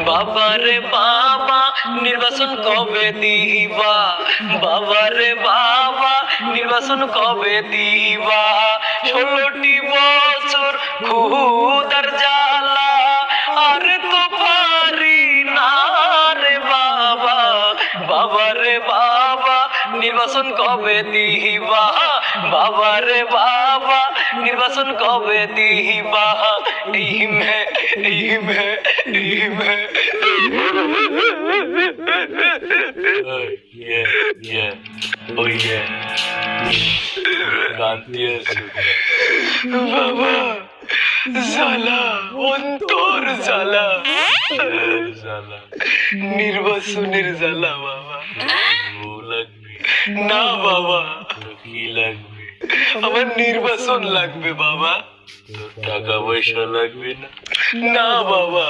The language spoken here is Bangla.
বাবা রে বাবা নির্বাচন কবে দিবা, বাবা রে বাবা নির্বাচন কবে দিবা, 16টি বছর ক্ষুধার জ্বালা আর তো পারি না রে বাবা, বাবা রে বাবা নির্বাচন কবে দিবা, বাবা রে বাবা নির্বাচন কবে দিবা, ইম হে ইম হে ইম হে। Oh yeah, বাবা জ্বালা, অন্তর জ্বালা, নির্বাচনের জ্বালা বাবা। না বাবা, কি লাগবে? আমার নির্বাচন লাগবে বাবা। টাকা পয়সা লাগবে না? না বাবা।